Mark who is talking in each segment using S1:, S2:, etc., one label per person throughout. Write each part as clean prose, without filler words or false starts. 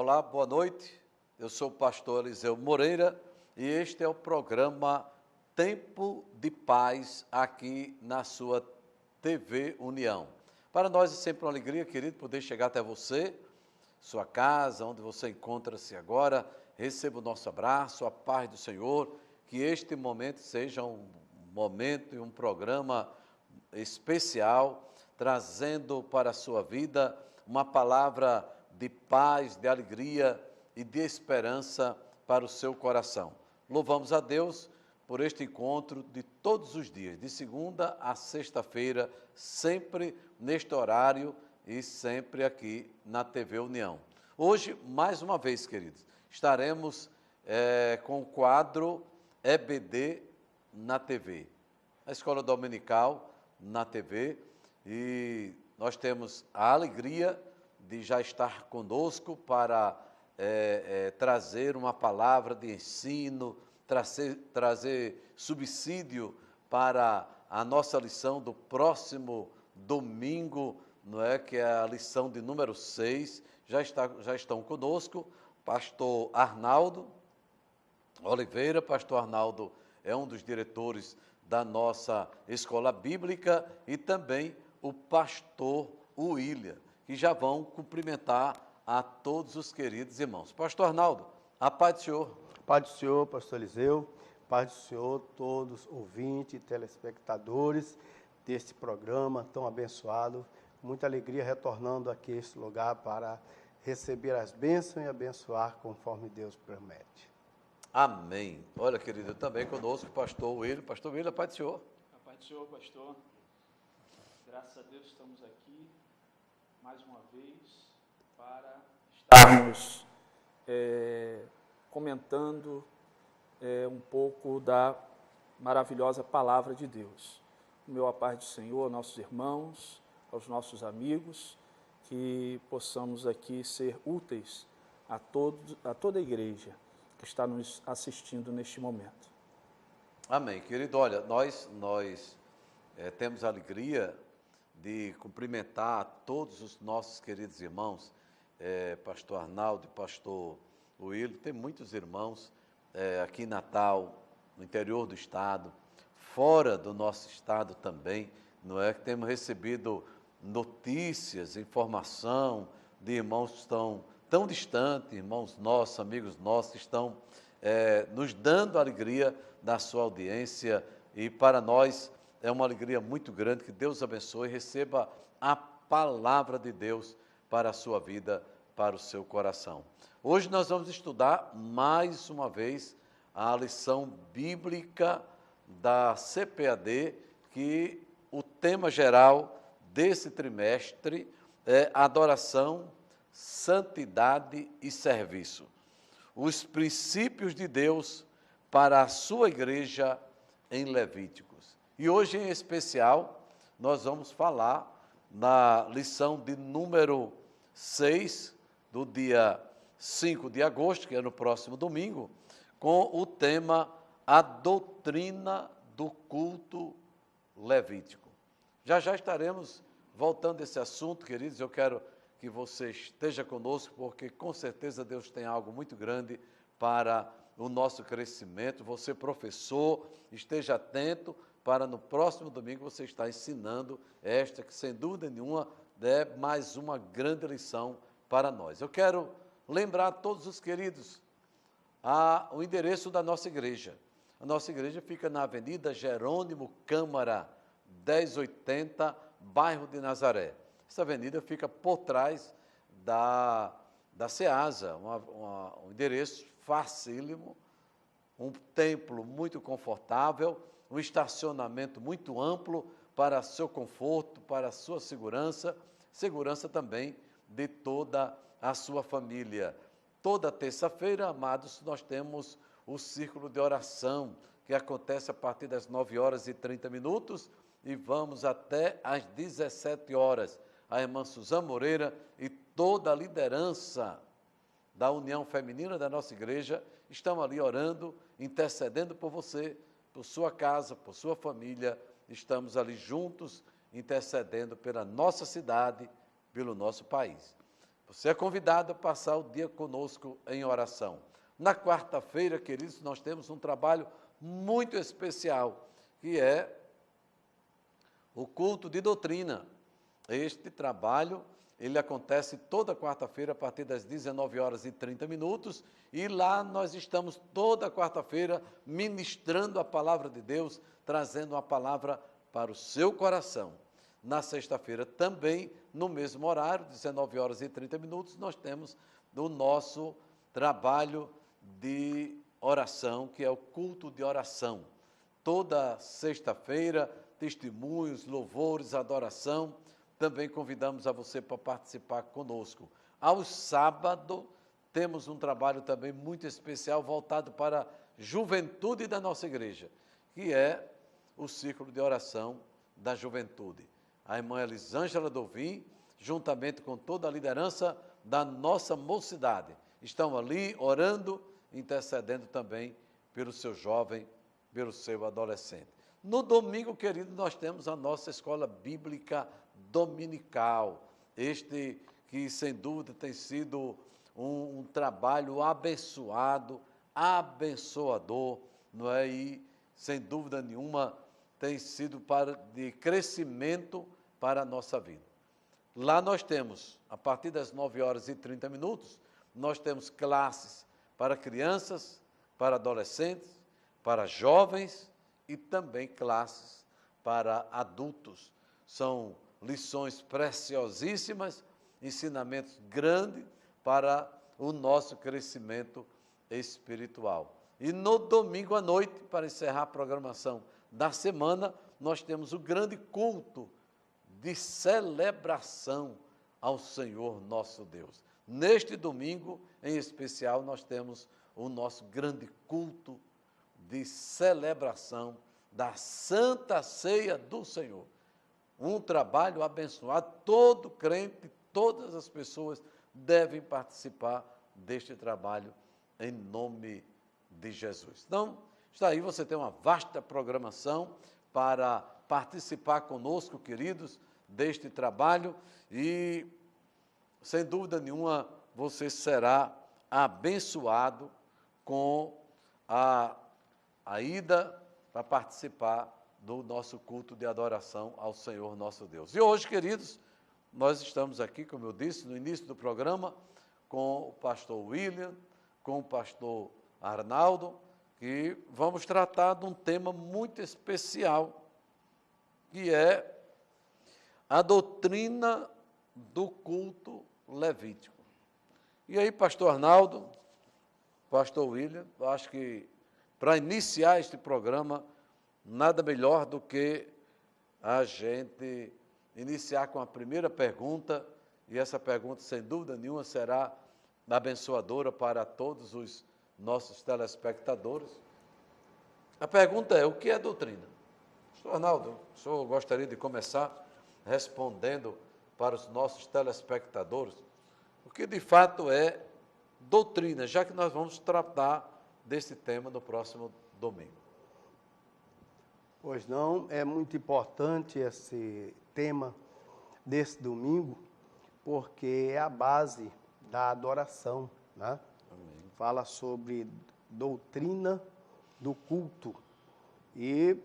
S1: Olá, boa noite. Eu sou o pastor Eliseu Moreira e este é o programa Tempo de Paz aqui na sua TV União. Para nós é sempre uma alegria, querido, poder chegar até você, sua casa, onde você encontra-se agora. Receba o nosso abraço, a paz do Senhor, que este momento seja um momento e um programa especial, trazendo para a sua vida uma palavra de paz, de alegria e de esperança para o seu coração. Louvamos a Deus por este encontro de todos os dias, de segunda a sexta-feira, sempre neste horário e sempre aqui na TV União. Hoje, mais uma vez, queridos, estaremos com o quadro EBD na TV, a Escola Dominical na TV, e nós temos a alegria de já estar conosco para trazer uma palavra de ensino, trazer subsídio para a nossa lição do próximo domingo, não é, que é a lição de número 6, já estão conosco, pastor Arnaldo Oliveira. Pastor Arnaldo é um dos diretores da nossa escola bíblica, e também o pastor William, que já vão cumprimentar a todos os queridos irmãos. Pastor Arnaldo, a paz do Senhor.
S2: Paz do Senhor, pastor Eliseu, paz do Senhor, todos ouvintes e telespectadores deste programa tão abençoado. Muita alegria retornando aqui a este lugar para receber as bênçãos e abençoar conforme Deus promete.
S1: Amém. Olha, querido, também conosco o pastor William. Pastor William, a paz do Senhor.
S3: A paz do Senhor, pastor. Graças a Deus estamos aqui mais uma vez para estarmos comentando um pouco da maravilhosa palavra de Deus. O meu a paz do Senhor, aos nossos irmãos, aos nossos amigos, que possamos aqui ser úteis a toda a igreja que está nos assistindo neste momento.
S1: Amém, querido. Olha, nós temos a alegria de cumprimentar a todos os nossos queridos irmãos, pastor Arnaldo e pastor William. Tem muitos irmãos aqui em Natal, no interior do estado, fora do nosso estado também, não é? Que temos recebido notícias, informação de irmãos que estão tão distantes, irmãos nossos, amigos nossos, que estão nos dando a alegria da sua audiência, e para nós é uma alegria muito grande. Que Deus abençoe e receba a palavra de Deus para a sua vida, para o seu coração. Hoje nós vamos estudar mais uma vez a lição bíblica da CPAD, que o tema geral desse trimestre é adoração, santidade e serviço. Os princípios de Deus para a sua igreja em Levíticos. E hoje, em especial, nós vamos falar na lição de número 6, do dia 5 de agosto, que é no próximo domingo, com o tema A Doutrina do Culto Levítico. Já estaremos voltando a esse assunto, queridos. Eu quero que você esteja conosco, porque com certeza Deus tem algo muito grande para o nosso crescimento. Você, professor, esteja atento para no próximo domingo você estar ensinando esta, que sem dúvida nenhuma é mais uma grande lição para nós. Eu quero lembrar a todos os queridos o endereço da nossa igreja. A nossa igreja fica na Avenida Jerônimo Câmara, 1080, bairro de Nazaré. Essa avenida fica por trás da Ceasa, um endereço facílimo, um templo muito confortável, um estacionamento muito amplo para seu conforto, para a sua segurança também de toda a sua família. Toda terça-feira, amados, nós temos o círculo de oração, que acontece a partir das 9h30 e vamos até às 17 horas. A irmã Suzana Moreira e toda a liderança da União Feminina da nossa igreja estão ali orando, intercedendo por você, por sua casa, por sua família. Estamos ali juntos, intercedendo pela nossa cidade, pelo nosso país. Você é convidado a passar o dia conosco em oração. Na quarta-feira, queridos, nós temos um trabalho muito especial, que é o culto de doutrina. Este trabalho, ele acontece toda quarta-feira a partir das 19h30, e lá nós estamos toda quarta-feira ministrando a palavra de Deus, trazendo uma palavra para o seu coração. Na sexta-feira também, no mesmo horário, 19h30, nós temos o nosso trabalho de oração, que é o culto de oração. Toda sexta-feira, testemunhos, louvores, adoração. Também convidamos a você para participar conosco. Ao sábado, temos um trabalho também muito especial voltado para a juventude da nossa igreja, que é o círculo de oração da juventude. A irmã Elisângela Dovim, juntamente com toda a liderança da nossa mocidade, estão ali orando, intercedendo também pelo seu jovem, pelo seu adolescente. No domingo, querido, nós temos a nossa escola bíblica dominical, este que sem dúvida tem sido um trabalho abençoado, abençoador, não é? E sem dúvida nenhuma tem sido de crescimento para a nossa vida. Lá nós temos, a partir das 9h30, nós temos classes para crianças, para adolescentes, para jovens e também classes para adultos. São lições preciosíssimas, ensinamentos grandes para o nosso crescimento espiritual. E no domingo à noite, para encerrar a programação da semana, nós temos o grande culto de celebração ao Senhor nosso Deus. Neste domingo, em especial, nós temos o nosso grande culto de celebração da Santa Ceia do Senhor. Um trabalho abençoado, todo crente, todas as pessoas devem participar deste trabalho em nome de Jesus. Então, está aí, você tem uma vasta programação para participar conosco, queridos, deste trabalho, e, sem dúvida nenhuma, você será abençoado com a ida para participar do nosso culto de adoração ao Senhor nosso Deus. E hoje, queridos, nós estamos aqui, como eu disse no início do programa, com o pastor William, com o pastor Arnaldo, que vamos tratar de um tema muito especial, que é a doutrina do culto levítico. E aí, pastor Arnaldo, pastor William, eu acho que para iniciar este programa, nada melhor do que a gente iniciar com a primeira pergunta, e essa pergunta, sem dúvida nenhuma, será abençoadora para todos os nossos telespectadores. A pergunta é: o que é doutrina? Pastor Arnaldo, o senhor gostaria de começar respondendo para os nossos telespectadores o que de fato é doutrina, já que nós vamos tratar desse tema no próximo domingo.
S2: Pois não, é muito importante esse tema desse domingo, porque é a base da adoração, né?
S1: Amém.
S2: Fala sobre doutrina do culto. E,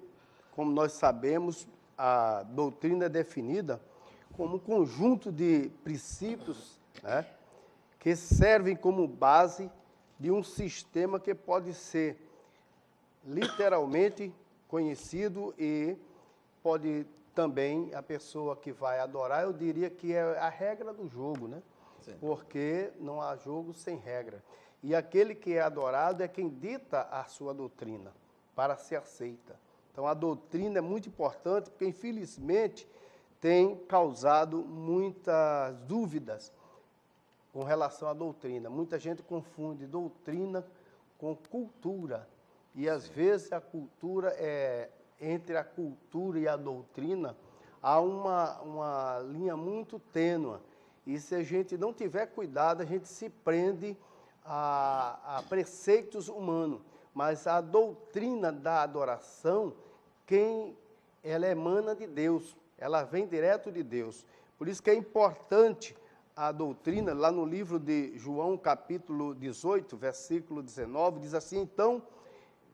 S2: como nós sabemos, a doutrina é definida como um conjunto de princípios, né, que servem como base de um sistema que pode ser literalmente conhecido e pode também, a pessoa que vai adorar, eu diria que é a regra do jogo, né?
S1: Sim.
S2: Porque não há jogo sem regra. E aquele que é adorado é quem dita a sua doutrina para ser aceita. Então, a doutrina é muito importante, porque, infelizmente, tem causado muitas dúvidas com relação à doutrina. Muita gente confunde doutrina com cultura. E, às vezes, a cultura entre a cultura e a doutrina, há uma linha muito tênue. E, se a gente não tiver cuidado, a gente se prende a preceitos humanos. Mas a doutrina da adoração, ela emana de Deus, ela vem direto de Deus. Por isso que é importante a doutrina, lá no livro de João, capítulo 18, versículo 19, diz assim: então,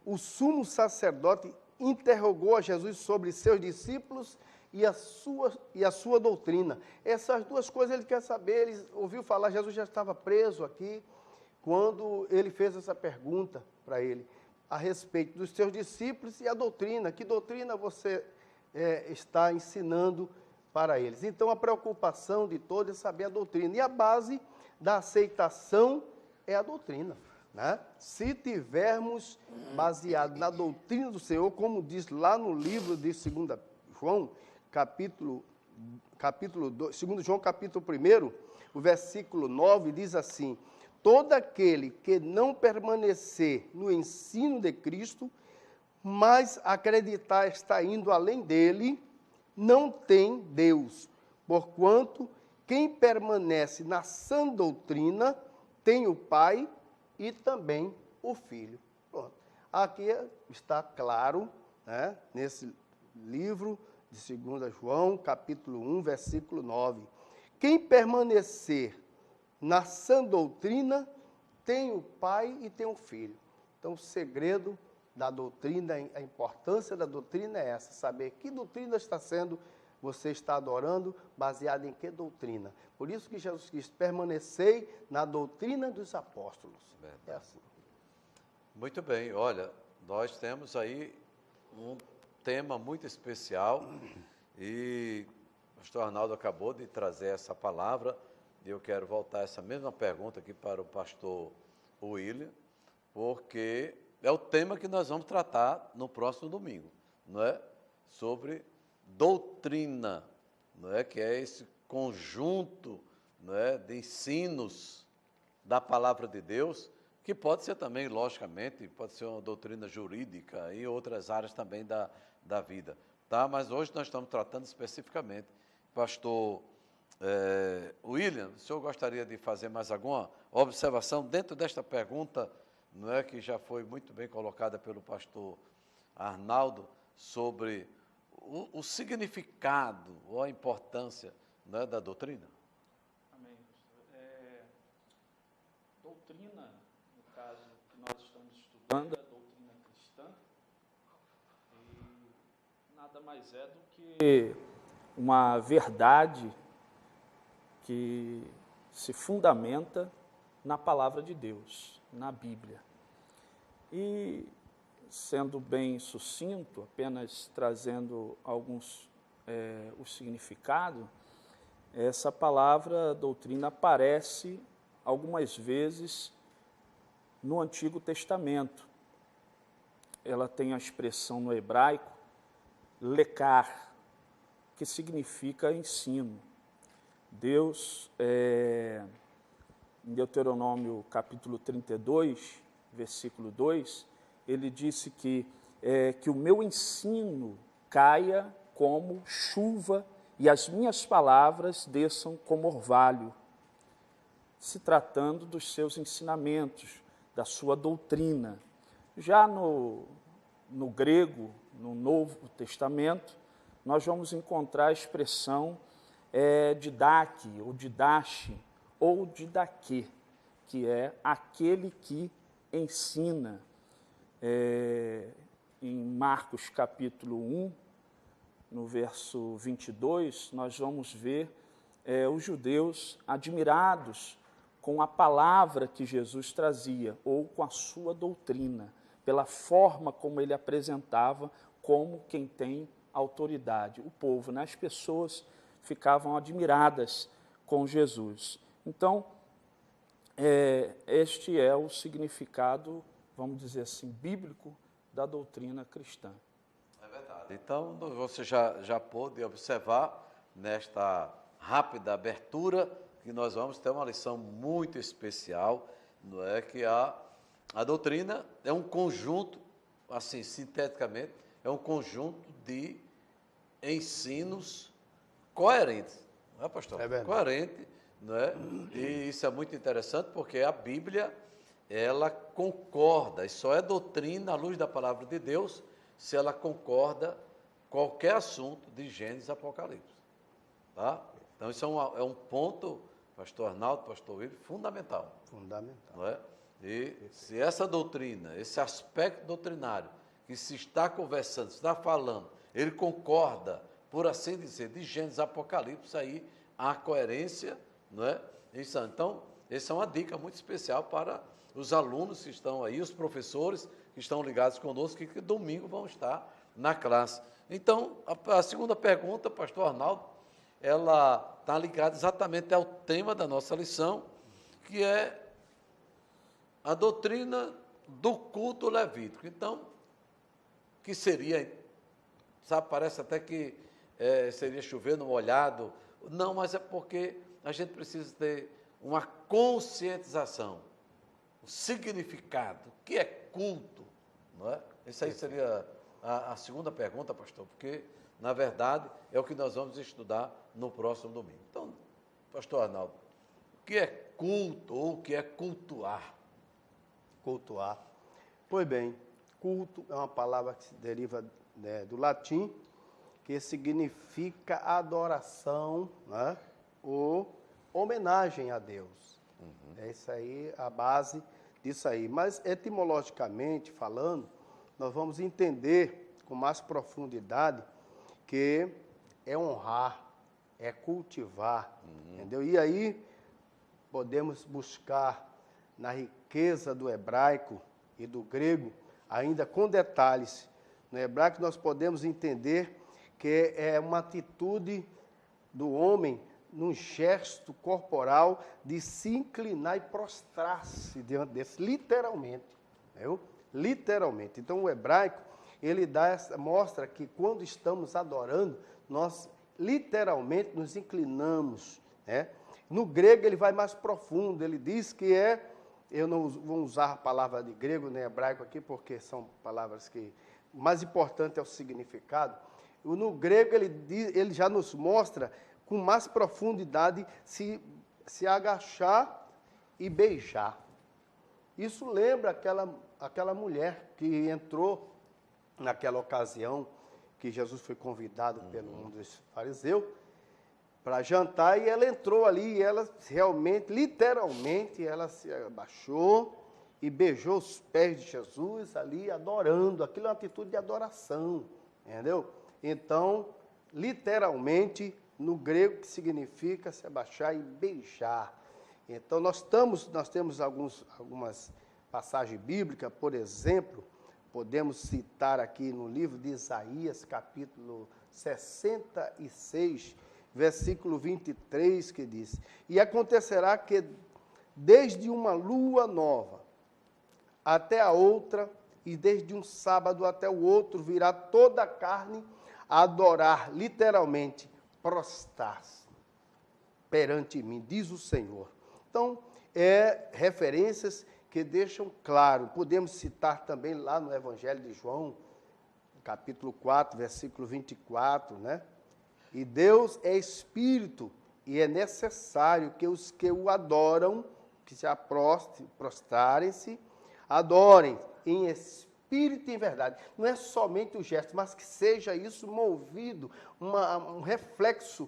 S2: o sumo sacerdote interrogou a Jesus sobre seus discípulos e a sua doutrina. Essas duas coisas ele quer saber. Ele ouviu falar, Jesus já estava preso aqui, quando ele fez essa pergunta para ele, a respeito dos seus discípulos e a doutrina. Que doutrina você está ensinando para eles? Então, a preocupação de todos é saber a doutrina. E a base da aceitação é a doutrina, né? Se tivermos baseado na doutrina do Senhor, como diz lá no livro de 2 João, capítulo 2 João, capítulo 1, o versículo 9, diz assim: todo aquele que não permanecer no ensino de Cristo, mas acreditar está indo além dele, não tem Deus. Porquanto, quem permanece na sã doutrina tem o Pai e também o Filho. Pronto. Aqui está claro, né, nesse livro de 2 João, capítulo 1, versículo 9. Quem permanecer na sã doutrina tem o Pai e tem o Filho. Então, o segredo da doutrina, a importância da doutrina é essa, saber que doutrina você está adorando, baseado em que doutrina. Por isso que Jesus quis: permanecei na doutrina dos apóstolos.
S1: Verdade.
S2: É assim.
S1: Muito bem, olha, nós temos aí um tema muito especial e o pastor Arnaldo acabou de trazer essa palavra e eu quero voltar essa mesma pergunta aqui para o pastor William, porque é o tema que nós vamos tratar no próximo domingo, não é? Sobre doutrina, não é? Que é esse conjunto, não é, de ensinos da palavra de Deus, que pode ser também, logicamente, pode ser uma doutrina jurídica e outras áreas também da vida, tá? Mas hoje nós estamos tratando especificamente. Pastor William, o senhor gostaria de fazer mais alguma observação dentro desta pergunta, não é, que já foi muito bem colocada pelo pastor Arnaldo, sobre o significado ou a importância, não é, da doutrina?
S3: Amém, pastor. Doutrina, no caso que nós estamos estudando, é a doutrina cristã, e nada mais é do que uma verdade que se fundamenta na palavra de Deus, na Bíblia. E, sendo bem sucinto, apenas trazendo o significado, essa palavra doutrina aparece algumas vezes no Antigo Testamento. Ela tem a expressão no hebraico, lekar, que significa ensino. Deus, em Deuteronômio capítulo 32, versículo 2, ele disse que o meu ensino caia como chuva e as minhas palavras desçam como orvalho, se tratando dos seus ensinamentos, da sua doutrina. Já no grego, no Novo Testamento, nós vamos encontrar a expressão didaque, ou didache, ou didaquê, que é aquele que ensina. Em Marcos capítulo 1, no verso 22, nós vamos ver os judeus admirados com a palavra que Jesus trazia, ou com a sua doutrina, pela forma como ele apresentava, como quem tem autoridade. O povo, né? As pessoas ficavam admiradas com Jesus. Então, este é o significado, vamos dizer assim, bíblico da doutrina cristã.
S1: É verdade. Então, você já pôde observar nesta rápida abertura que nós vamos ter uma lição muito especial, não é? Que a doutrina é um conjunto, assim, sinteticamente, é um conjunto de ensinos coerentes, não é, pastor?
S2: É verdade.
S1: Coerente, não é? E isso é muito interessante porque a Bíblia, ela concorda, e só é doutrina à luz da palavra de Deus se ela concorda qualquer assunto de Gênesis e Apocalipse, tá? Então isso é um ponto pastor Arnaldo, pastor William, fundamental.
S2: Fundamental.
S1: Não é? E se essa doutrina, esse aspecto doutrinário que se está conversando, se está falando, ele concorda, por assim dizer, de Gênesis a Apocalipse, aí há coerência, não é? Isso, então, essa é uma dica muito especial para os alunos que estão aí, os professores que estão ligados conosco, que domingo vão estar na classe. Então, a segunda pergunta, pastor Arnaldo, ela está ligada exatamente ao tema da nossa lição, que é a doutrina do culto levítico. Então, que seria, sabe, parece até que seria chover no molhado. Não, mas é porque a gente precisa ter uma conscientização, um significado. O que é culto? Não é? Essa aí seria a segunda pergunta, pastor, porque, na verdade, é o que nós vamos estudar no próximo domingo. Então, pastor Arnaldo, o que é culto ou o que é cultuar?
S2: Cultuar. Pois bem, culto é uma palavra que se deriva do latim, que significa adoração, né, ou homenagem a Deus. É isso aí, a base disso aí. Mas, etimologicamente falando, nós vamos entender com mais profundidade que é honrar, é cultivar, entendeu? E aí podemos buscar na riqueza do hebraico e do grego, ainda com detalhes. No hebraico nós podemos entender que é uma atitude do homem num gesto corporal de se inclinar e prostrar-se diante desse, literalmente, entendeu? Literalmente. Então o hebraico, ele mostra que quando estamos adorando, nós literalmente nos inclinamos, né? No grego ele vai mais profundo, ele diz que eu não vou usar a palavra de grego nem hebraico aqui, porque são palavras que o mais importante é o significado. No grego ele já nos mostra com mais profundidade se agachar e beijar. Isso lembra aquela mulher que entrou naquela ocasião que Jesus foi convidado pelo um dos fariseus para jantar, e ela entrou ali e ela realmente, literalmente, ela se abaixou e beijou os pés de Jesus ali, adorando. Aquilo é uma atitude de adoração, entendeu? Então, literalmente, no grego, que significa se abaixar e beijar. Então, nós temos algumas passagens bíblicas, por exemplo, podemos citar aqui no livro de Isaías, capítulo 66, versículo 23, que diz: E acontecerá que desde uma lua nova até a outra, e desde um sábado até o outro, virá toda a carne a adorar, literalmente, prostrar-se perante mim, diz o Senhor. Então, referências que deixam claro. Podemos citar também lá no Evangelho de João, capítulo 4, versículo 24, né? E Deus é Espírito, e é necessário que os que o adoram, que se prostrarem-se, adorem em espírito e em verdade. Não é somente o gesto, mas que seja isso movido, um reflexo,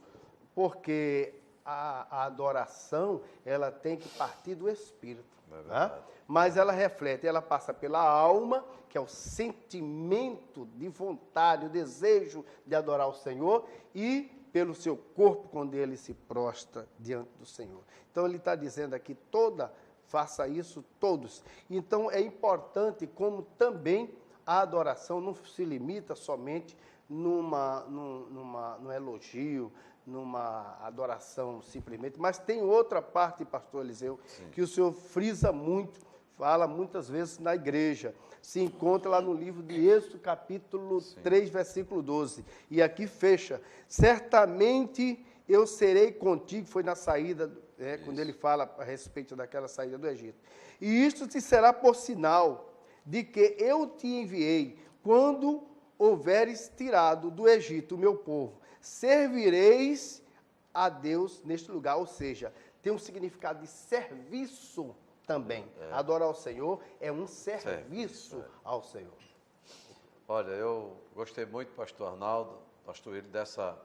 S2: porque a adoração, ela tem que partir do espírito. Né? Mas ela reflete, ela passa pela alma, que é o sentimento de vontade, o desejo de adorar o Senhor, e pelo seu corpo, quando ele se prostra diante do Senhor. Então, ele está dizendo aqui, faça isso todos. Então, é importante como também a adoração não se limita somente num elogio, numa adoração simplesmente, mas tem outra parte, pastor Eliseu, sim, que o senhor frisa muito, fala muitas vezes na igreja. Se encontra lá no livro de Êxodo, capítulo 3, versículo 12. E aqui fecha: certamente eu serei contigo, foi na saída, quando ele fala a respeito daquela saída do Egito. E isto te será por sinal de que eu te enviei, quando houveres tirado do Egito o meu povo. Servireis a Deus neste lugar, ou seja, tem um significado de serviço também. Adorar ao Senhor é um serviço ao Senhor.
S1: Olha, eu gostei muito, pastor Arnaldo, pastor William, dessa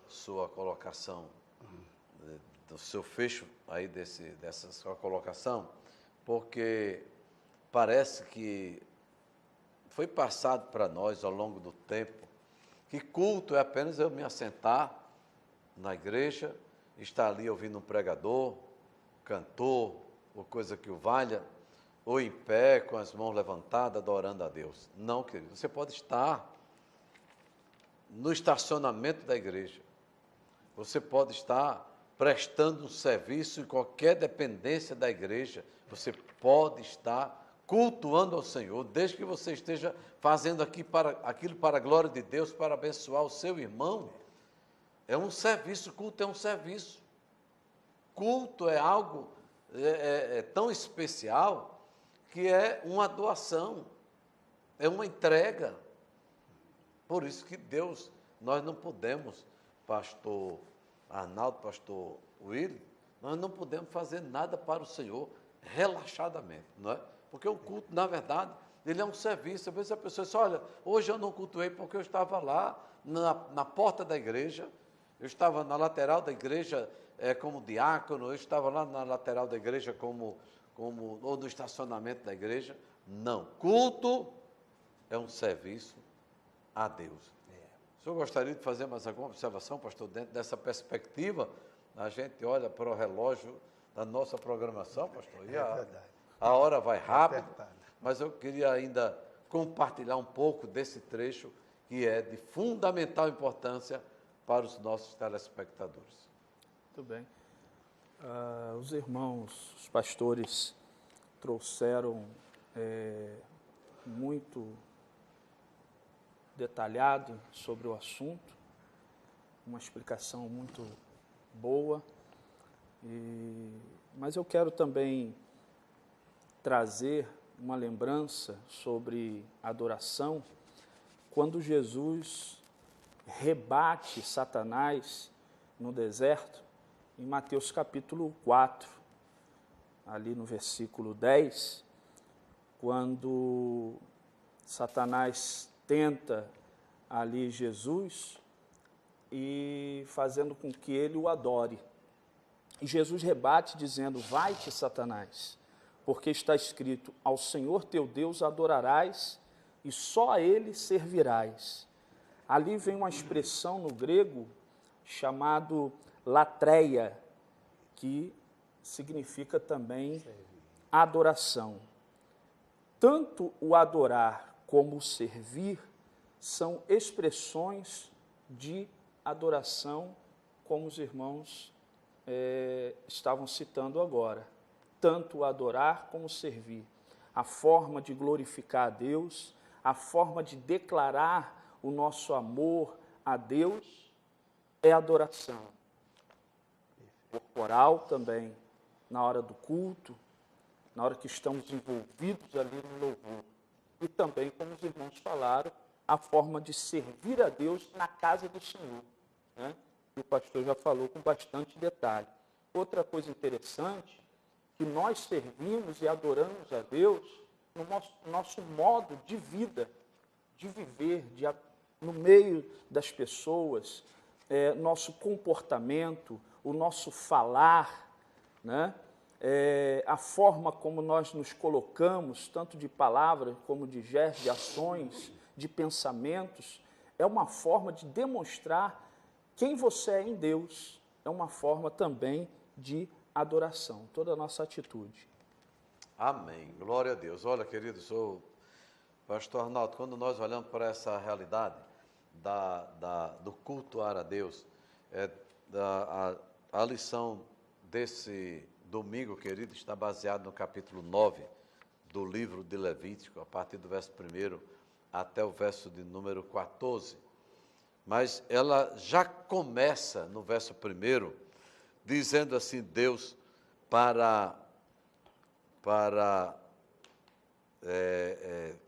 S1: sua colocação do seu fecho aí dessa sua colocação, porque parece que foi passado para nós ao longo do tempo que culto é apenas eu me assentar na igreja, estar ali ouvindo um pregador, cantor, ou coisa que o valha, ou em pé, com as mãos levantadas, adorando a Deus. Não, querido, você pode estar no estacionamento da igreja, você pode estar prestando um serviço em qualquer dependência da igreja, você pode estar cultuando ao Senhor, desde que você esteja fazendo aquilo para a glória de Deus, para abençoar o seu irmão. É um serviço, culto é um serviço. Culto é algo tão especial que é uma doação, é uma entrega. Por isso que Deus, nós não podemos, pastor Arnaldo, pastor Willy, nós não podemos fazer nada para o Senhor relaxadamente, não é? Porque o culto, na verdade, ele é um serviço. Às vezes a pessoa diz, olha, hoje eu não cultuei porque eu estava lá na porta da igreja, eu estava na lateral da igreja como diácono, eu estava lá na lateral da igreja ou no estacionamento da igreja. Não, culto é um serviço a Deus. O senhor gostaria de fazer mais alguma observação, pastor, dentro dessa perspectiva? A gente olha para o relógio da nossa programação, pastor, e a hora vai rápido, mas eu queria ainda compartilhar um pouco desse trecho que é de fundamental importância para os nossos telespectadores.
S3: Muito bem. Os irmãos, os pastores, trouxeram muito detalhado sobre o assunto, uma explicação muito boa, mas eu quero também trazer uma lembrança sobre adoração, quando Jesus rebate Satanás no deserto, em Mateus capítulo 4, ali no versículo 10, quando Satanás tenta ali Jesus e fazendo com que ele o adore. E Jesus rebate dizendo, vai-te, Satanás, porque está escrito, ao Senhor teu Deus adorarás e só a Ele servirás. Ali vem uma expressão no grego chamado latreia, que significa também adoração. Tanto o adorar como o servir são expressões de adoração, como os irmãos estavam citando agora. Tanto o adorar como o servir. A forma de glorificar a Deus, a forma de declarar o nosso amor a Deus é adoração. Corporal também, na hora do culto, na hora que estamos envolvidos ali no louvor. E também, como os irmãos falaram, a forma de servir a Deus na casa do Senhor, né? E o pastor já falou com bastante detalhe. Outra coisa interessante, que nós servimos e adoramos a Deus no nosso modo de vida, de viver, no meio das pessoas, nosso comportamento, o nosso falar, né? A forma como nós nos colocamos, tanto de palavras como de gestos, de ações, de pensamentos, é uma forma de demonstrar quem você é em Deus, é uma forma também de adoração, toda a nossa atitude.
S1: Amém. Glória a Deus. Olha, querido, sou pastor Arnaldo, quando nós olhamos para essa realidade do cultuar a Deus, a lição desse domingo, querido, está baseada no capítulo 9 do livro de Levítico, a partir do verso 1 até o verso de número 14. Mas ela já começa no verso 1, dizendo assim, Deus, para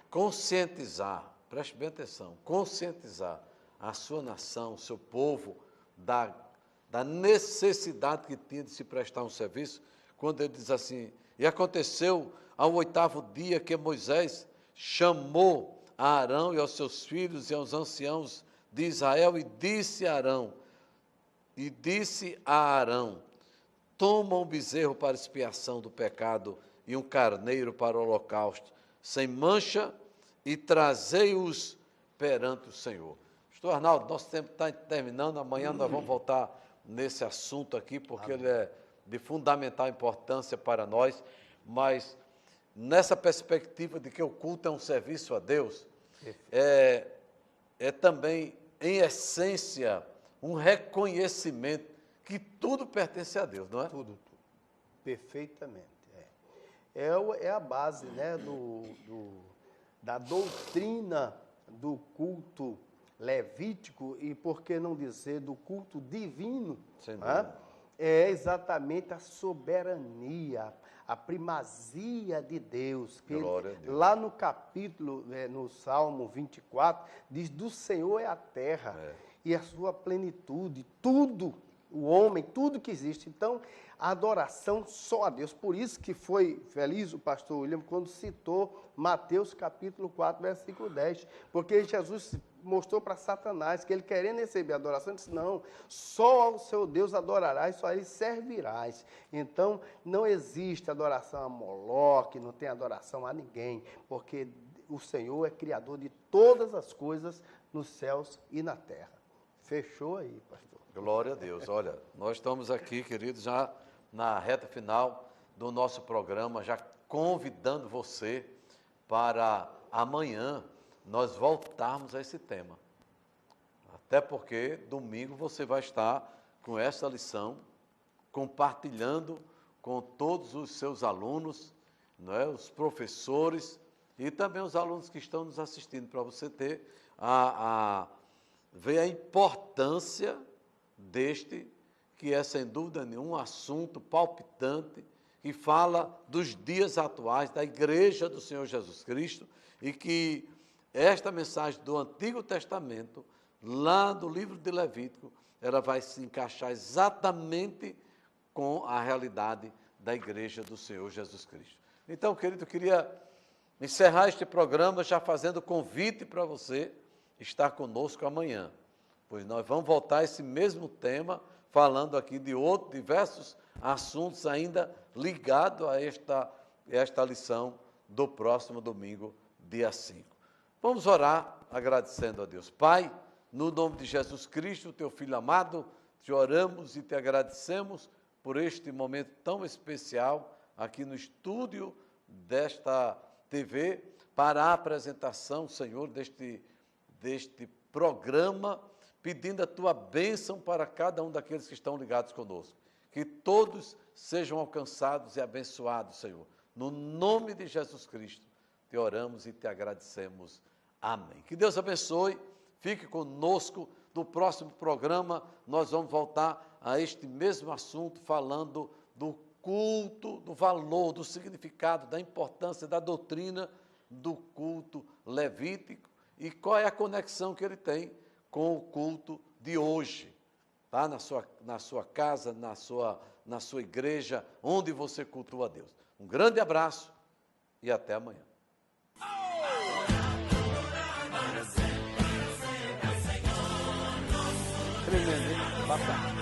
S1: conscientizar, preste bem atenção, conscientizar a sua nação, o seu povo, da necessidade que tinha de se prestar um serviço, quando ele diz assim, e aconteceu ao 8º dia que Moisés chamou a Arão e aos seus filhos e aos anciãos de Israel e disse a Arão, e disse a Arão: toma um bezerro para expiação do pecado e um carneiro para o holocausto, sem mancha, e trazei-os perante o Senhor. Pastor Arnaldo, nosso tempo está terminando, amanhã nós vamos voltar nesse assunto aqui, porque ele é de fundamental importância para nós, mas nessa perspectiva de que o culto é um serviço a Deus, é também, em essência, um reconhecimento que tudo pertence a Deus, não é?
S2: Tudo. Perfeitamente. É a base, né, da doutrina do culto levítico e, por que não dizer, do culto divino. Né? É exatamente a soberania, a primazia de Deus. Que
S1: Glória a Deus.
S2: Lá no capítulo, no Salmo 24, diz: do Senhor é a terra e a sua plenitude, tudo, o homem, tudo que existe. Então, a adoração só a Deus. Por isso que foi feliz o pastor William quando citou Mateus capítulo 4, versículo 10. Porque Jesus mostrou para Satanás que ele, querendo receber a adoração, disse: não, só ao seu Deus adorarás, só a ele servirás. Então, não existe adoração a Moloque, não tem adoração a ninguém, porque o Senhor é criador de todas as coisas nos céus e na terra. Fechou aí, pastor.
S1: Glória a Deus. Olha, nós estamos aqui, queridos, já na reta final do nosso programa, já convidando você para amanhã nós voltarmos a esse tema. Até porque domingo você vai estar com essa lição, compartilhando com todos os seus alunos, não é? Os professores e também os alunos que estão nos assistindo, para você ter ver a importância deste, que é sem dúvida nenhuma um assunto palpitante, que fala dos dias atuais da Igreja do Senhor Jesus Cristo, e que esta mensagem do Antigo Testamento, lá do livro de Levítico, ela vai se encaixar exatamente com a realidade da Igreja do Senhor Jesus Cristo. Então, querido, eu queria encerrar este programa já fazendo convite para você estar conosco amanhã, pois nós vamos voltar a esse mesmo tema, falando aqui de diversos assuntos ainda ligados a esta lição do próximo domingo, dia 5. Vamos orar agradecendo a Deus. Pai, no nome de Jesus Cristo, teu Filho amado, te oramos e te agradecemos por este momento tão especial aqui no estúdio desta TV, para a apresentação, Senhor, deste programa, pedindo a tua bênção para cada um daqueles que estão ligados conosco. Que todos sejam alcançados e abençoados, Senhor. No nome de Jesus Cristo, te oramos e te agradecemos. Amém. Que Deus abençoe. Fique conosco. No próximo programa, nós vamos voltar a este mesmo assunto, falando do culto, do valor, do significado, da importância, da doutrina do culto levítico e qual é a conexão que ele tem com o culto de hoje, tá? Na sua casa, na sua igreja, onde você cultua a Deus. Um grande abraço e até amanhã. Tremendo, hein? Bacana.